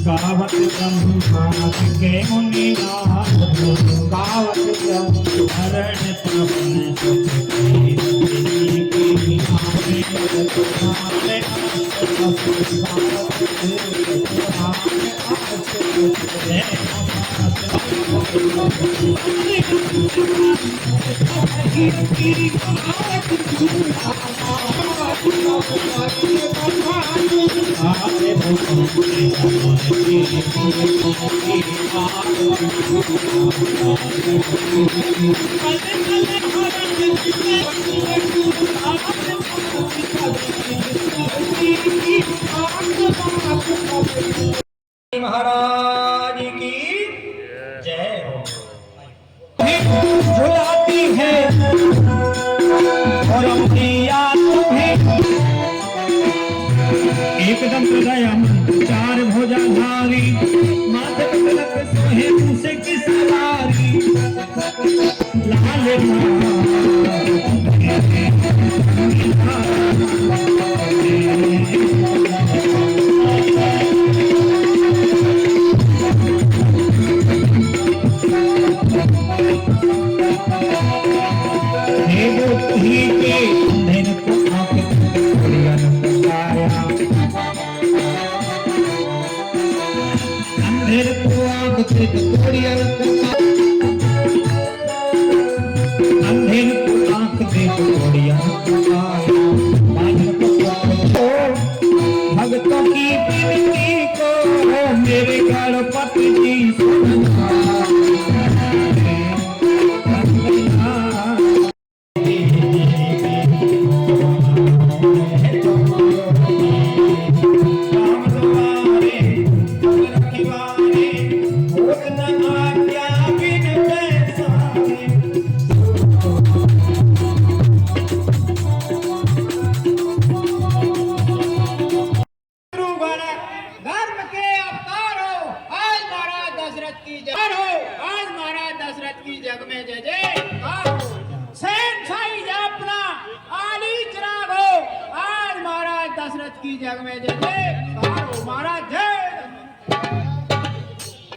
गावत ब्रह्मा के मुनि नाथ गावत ब्रह्म हरण पवन महाराज की जय हो। जो आती है और अपनी याद तुम्हें एकदम हृदयम चार भुजाधारी माथे तिलक सोहे मुझसे की सवारी लाल भक्तों की विनती को मेरे गणपति जी सुनना। जग में जय जयकार हो, शहंशाही अपना आली चिराग हो। आज महाराज दशरथ की जग में जय जयकार हो। महाराज जय।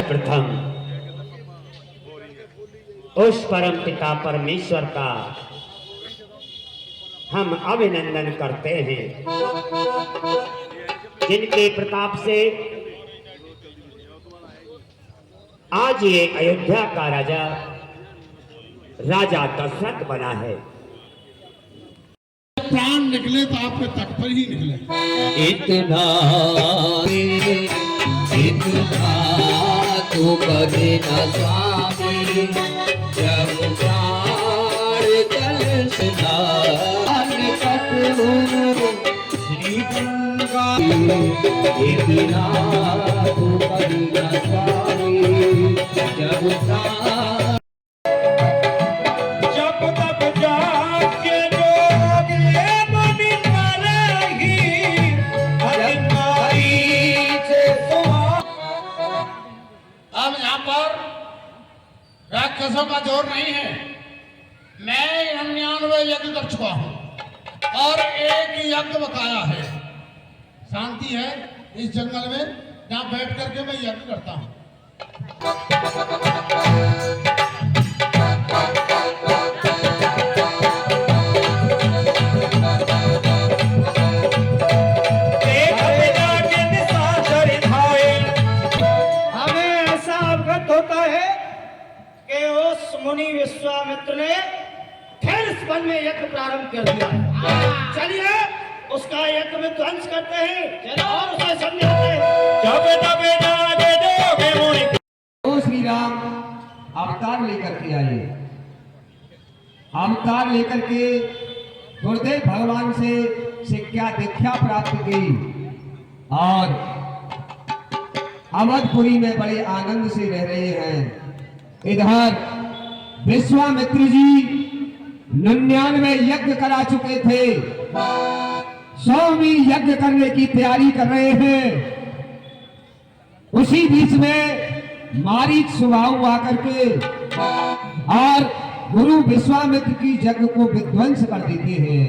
प्रथम उस परम पिता परमेश्वर का हम अभिनंदन करते हैं जिनके प्रताप से आज ये अयोध्या का राजा दशरथ बना है। प्राण निकले तो आपके तट पर ही निकले। इतना तो कभी न स्वामी जब प्राण चल श्री गंगा इतना तो कभी न स्वामी जब प्राण राक्षसों का जोर नहीं है। मैं 99 यज्ञ कर चुका हूं और एक ही यज्ञ बकाया है। शांति है इस जंगल में जहां बैठ करके मैं यज्ञ करता हूं। मुनि विश्वामित्र ने फिर इस वन में यज्ञ प्रारंभ कर दिया। चलिए उसका यज्ञ में ध्वंस करते हैं और उसे समझाते हैं। तो श्री राम अवतार लेकर के आए। अवतार लेकर के गुरुदेव भगवान से शिक्षा दीक्षा प्राप्त की और अवधपुरी में बड़े आनंद से रह रहे हैं। इधर विश्वामित्र जी 99 यज्ञ करा चुके थे, 100वीं यज्ञ करने की तैयारी कर रहे हैं। उसी बीच में मारीच स्वभाव आकर के और गुरु विश्वामित्र की यज्ञ को विध्वंस कर देते हैं।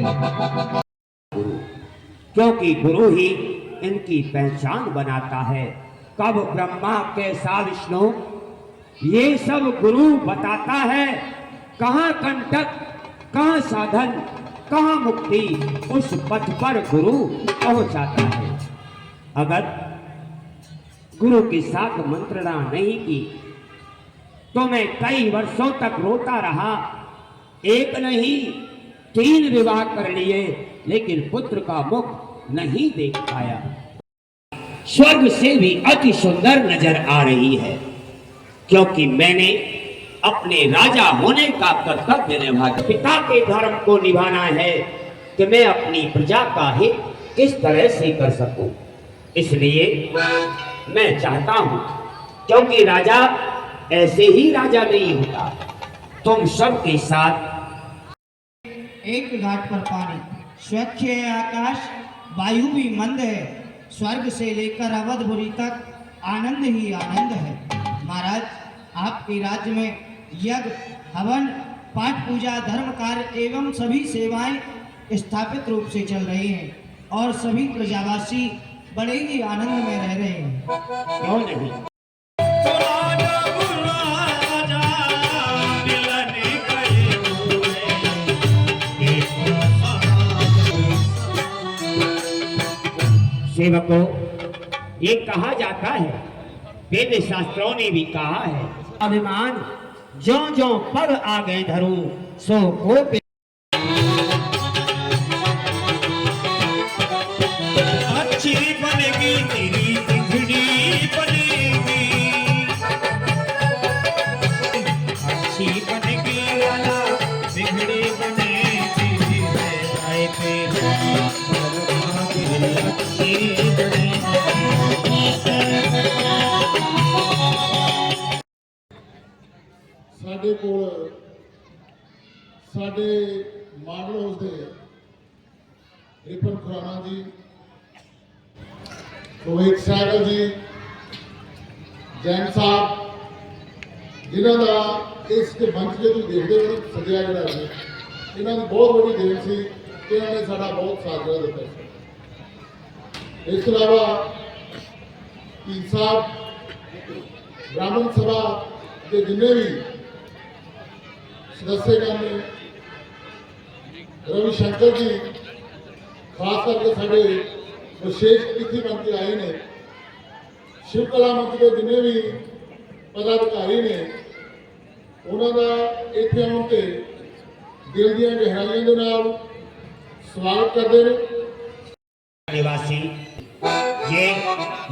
क्योंकि गुरु ही इनकी पहचान बनाता है। कब ब्रह्मा कैसा विष्णु, ये सब गुरु बताता है। कहाँ कंटक, कहाँ साधन, कहाँ मुक्ति, उस पथ पर गुरु पहुंचाता है। अगर गुरु के साथ मंत्रणा नहीं की तो मैं कई वर्षों तक रोता रहा। एक नहीं 3 विवाह कर लिए, लेकिन पुत्र का मुख नहीं देख पाया। स्वर्ग से भी अति सुंदर नजर आ रही है, क्योंकि मैंने अपने राजा होने का कर्तव्य निभाया। पिता के धर्म को निभाना है कि मैं अपनी प्रजा का हित किस तरह से कर सकूं। इसलिए मैं चाहता हूं, क्योंकि राजा ऐसे ही राजा नहीं होता, तुम सबके साथ एक घाट पर पानी, स्वच्छ है आकाश, वायु भी मंद है, स्वर्ग से लेकर अवधपुरी तक आनंद ही आनंद है। महाराज, आपके राज्य में यज्ञ, हवन, पाठ पूजा, धर्म कार्य एवं सभी सेवाएं स्थापित रूप से चल रही हैं और सभी प्रजावासी बड़े ही आनंद में रह रहे हैं। क्यों नहीं? सेवकों, ये कहा जाता है, वेद शास्त्रों ने भी कहा है, अभिमान जो जो पग आगे धरू सो को अच्छी बनेगी तेरी बिगड़ी बनेगी, अच्छी बनेगी वाला बिगड़ी बनेगी, आए तेरी अच्छी बनेगी। ਸਾਡੇ ਕੋਲ ਸਾਡੇ ਮਾਡਲ ਹਾਊਸ ਦੇ ਰਿਪਨ ਖੁਰਾਨਾ ਜੀ, ਰੋਹਿਤ ਸਹਿਗਲ ਜੀ, ਜੈਨ ਸਾਹਿਬ, ਜਿਨ੍ਹਾਂ ਦਾ ਇਸ ਦੇ ਮੰਚ ਤੇ ਤੁਸੀਂ ਦੇਖਦੇ ਹੋ ਸਜਿਆ ਜਿਹੜਾ ਹੈ, ਇਹਨਾਂ ਦੀ ਬਹੁਤ ਵੱਡੀ ਦੇਣ ਸੀ ਕਿ ਇਹਨਾਂ ਨੇ ਸਾਡਾ ਬਹੁਤ ਸਾਥ ਦਿੱਤਾ ਸੀ। ਇਸ ਤੋਂ ਇਲਾਵਾ ਪੀਰ ਸਾਹਿਬ, ਬ੍ਰਾਹਮਣ ਸਭਾ ਦੇ ਜਿੰਨੇ ਵੀ सदस्यगण ने, रविशंकर जी खास करके साढ़े विशेष अतिथि बन के आए ने, शिव कला मंच के जिन्हें भी पदाधिकारी ने, उन्होंने इतने आने के दिल दी गहराइयों के नाल स्वागत करते हैं। निवासी ये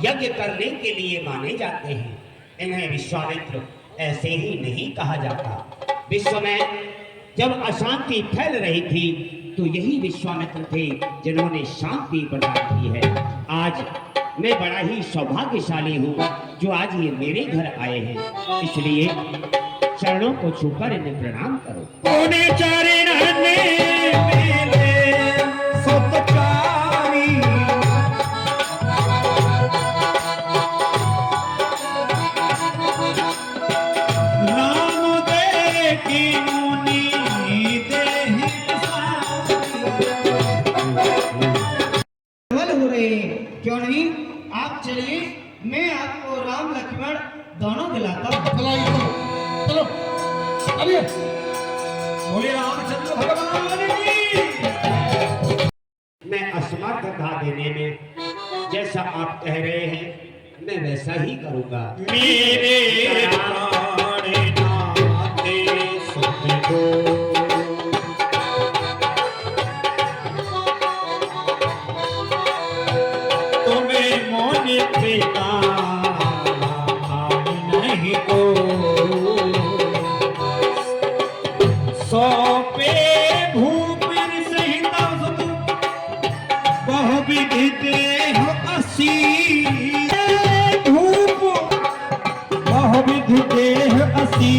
यज्ञ करने के लिए माने जाते हैं। इन्हें विश्वामित्र ऐसे ही नहीं कहा जाता। विश्व में जब अशांति फैल रही थी तो यही विश्वामित्र थे जिन्होंने शांति प्रदान की है। आज मैं बड़ा ही सौभाग्यशाली हूँ जो आज ये मेरे घर आए हैं, इसलिए चरणों को छूकर इन्हें प्रणाम करो। क्यों नहीं, आप चलिए, मैं आपको राम लक्ष्मण दोनों दिलाता हूँ। चलो चलिए। बोले रामचंद्र भगवान की। मैं असमर्थ था देने में, जैसा आप कह रहे हैं मैं वैसा ही करूँगा। मेरे प्राणनाथ सुख दो, पिता नहीं को सौंपे भूपिन सहिता बहुविधि देह असी, धूप बहुविधि देह असी,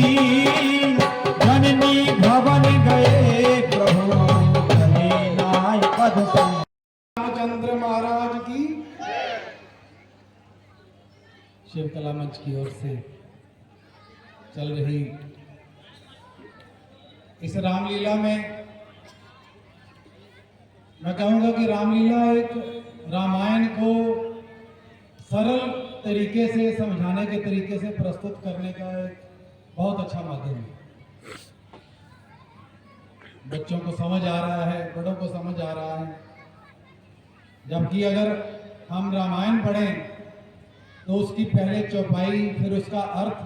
जननी भवन गए प्रभु नाय पद। रामचंद्र महाराज की शिव कला मंच की ओर से चल रही इस रामलीला में मैं कहूँगा कि रामलीला एक रामायण को सरल तरीके से समझाने के तरीके से प्रस्तुत करने का एक बहुत अच्छा माध्यम है। बच्चों को समझ आ रहा है, बड़ों को समझ आ रहा है। जबकि अगर हम रामायण पढ़ें तो उसकी पहले चौपाई, फिर उसका अर्थ,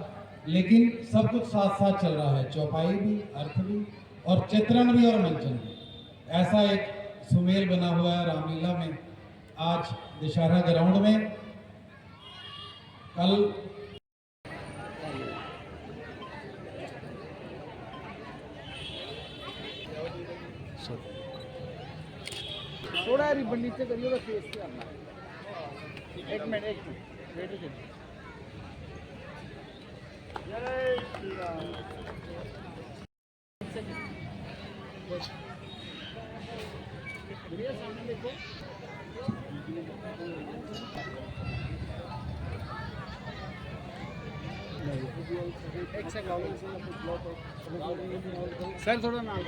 लेकिन सब कुछ साथ साथ चल रहा है, चौपाई भी, अर्थ भी और चित्रण भी और मंचन भी। ऐसा एक सुमेल बना हुआ है रामलीला में। आज दशहरा ग्राउंड में, कल थोड़ा रिबन नीचे करिए तो फेस पे आना। एक मिनट वेट करिए। जय श्री राम। बढ़िया सामने देखो। एक सेकंड सर, थोड़ा नाम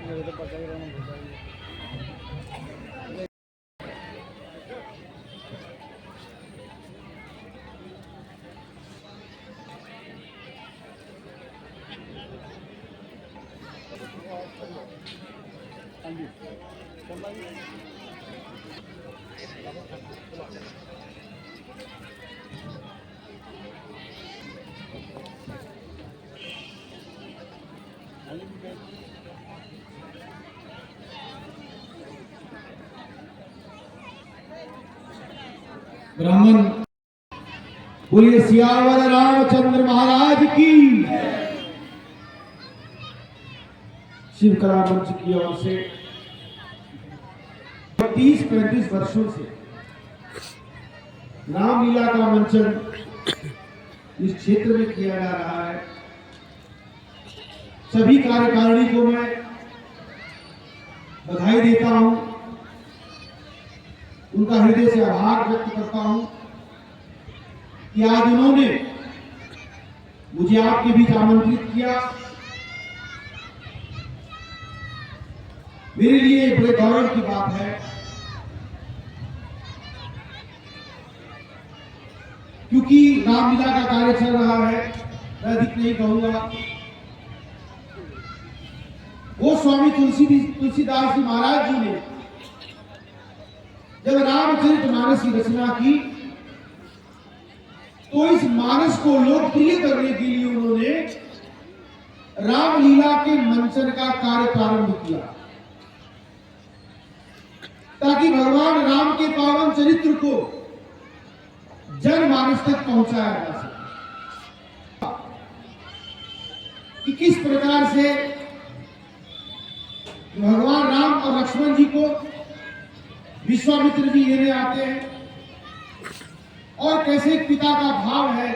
मेरे तो पता ही रहना भूल जाएगी। हाँ जी, ब्राह्मण बोलिए सियावर रामचंद्र महाराज की। शिव कला मंच की ओर से 30-35 वर्षों से रामलीला का मंचन इस क्षेत्र में किया जा रहा है। सभी कार्यकारिणी को मैं बधाई देता हूं, उनका हृदय से आभार व्यक्त करता हूं कि आज उन्होंने मुझे आपके बीच आमंत्रित किया। मेरे लिए बड़े गौरव की बात है, क्योंकि रामलीला का कार्य चल रहा है। मैं अधिक नहीं कहूंगा। वो स्वामी तुलसीदास जी महाराज जी ने जब रामचरितमानस की रचना की तो इस मानस को लोकप्रिय करने के लिए उन्होंने रामलीला के मंचन का कार्य प्रारंभ किया, ताकि भगवान राम के पावन चरित्र को जनमानस तक पहुंचाया जा सके। कि किस प्रकार से भगवान राम और लक्ष्मण जी को विश्वामित्र जी लेने आते हैं और कैसे एक पिता का भाव है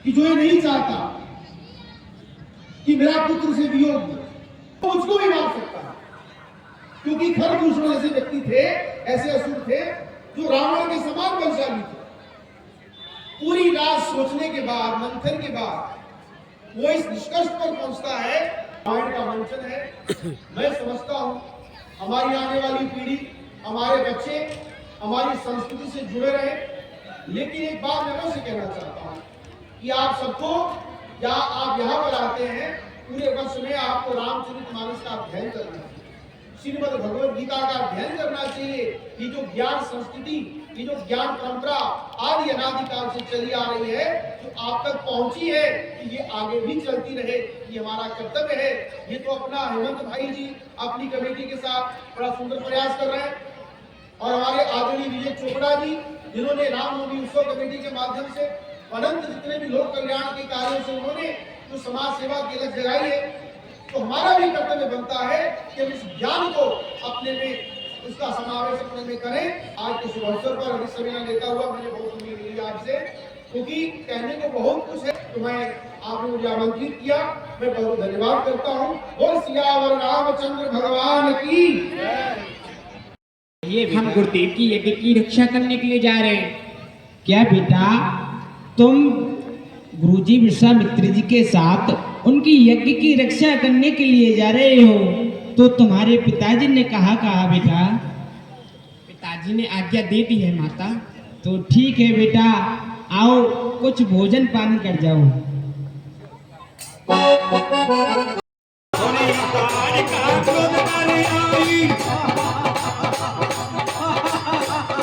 कि जो ये नहीं चाहता कि मेरा पुत्र से वियोग हो, तो मुझको भी मार सकता है, क्योंकि खरदूषण ऐसे व्यक्ति थे, ऐसे असुर थे जो रावण के समान बलशाली थे। पूरी रात सोचने के बाद, मंथन के बाद वो इस निष्कर्ष पर पहुंचता है, रामायण का मंचन है। मैं समझता हूं हमारी आने वाली पीढ़ी, हमारे बच्चे हमारी संस्कृति से जुड़े रहे। लेकिन एक बात मैं आपसे कहना चाहता हूं कि आप सबको, या आप यहाँ पर आते हैं, पूरे वर्ष में आपको रामचरितमानस का अध्ययन करना चाहिए, श्रीमद् भगवद गीता का अध्ययन करना चाहिए। ये जो ज्ञान संस्कृति, ये जो ज्ञान परंपरा आदि अनादिकाल से चली आ रही है, जो आप तक पहुंची है, कि ये आगे भी चलती रहे, ये हमारा कर्तव्य है। ये तो अपना हेमंत भाई जी अपनी कमेटी के साथ बड़ा सुंदर प्रयास कर रहे हैं, और हमारे आदरणीय विजय चोपड़ा जी, जिन्होंने रामनवमी उत्सव कमेटी के माध्यम से अनंत जितने भी लोक कल्याण के कार्यों से उन्होंने जो समाज सेवा की अलग जगाई है, तो हमारा भी कर्तव्य बनता है कि हम इस ज्ञान को अपने में, उसका समावेश अपने में करें। आज के शुभ अवसर पर अभी सविना लेता हुआ मैंने बहुत उम्मीद ली आपसे क्योंकि कहने को बहुत कुछ है। तो मैं आपने मुझे आमंत्रित किया, मैं बहुत धन्यवाद करता हूँ। बोल सियावर रामचंद्र भगवान की। हम गुरुदेव की यज्ञ की रक्षा करने के लिए जा रहे हैं। क्या बेटा, तुम गुरुजी विश्वामित्र जी के साथ उनकी यज्ञ की रक्षा करने के लिए जा रहे हो? तो तुम्हारे पिताजी ने कहा बेटा? पिताजी ने आज्ञा दे दी है माता। तो ठीक है बेटा, आओ कुछ भोजन पान कर जाओ।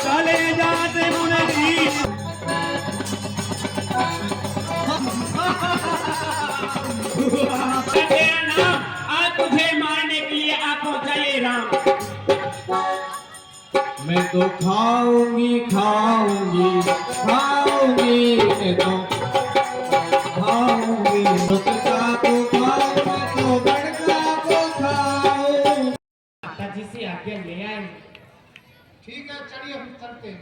चले जाते मुनि आज तुझे मारने के लिए आ पहुंचा ये राम। मैं तो खाऊंगी खाऊंगी खाऊंगी, मैं तो खाऊंगी बड़का को खाऊंगी तो बड़का को खाऊं। माता जी से आज्ञा ले आए। ठीक है, चलिए हम चलते हैं।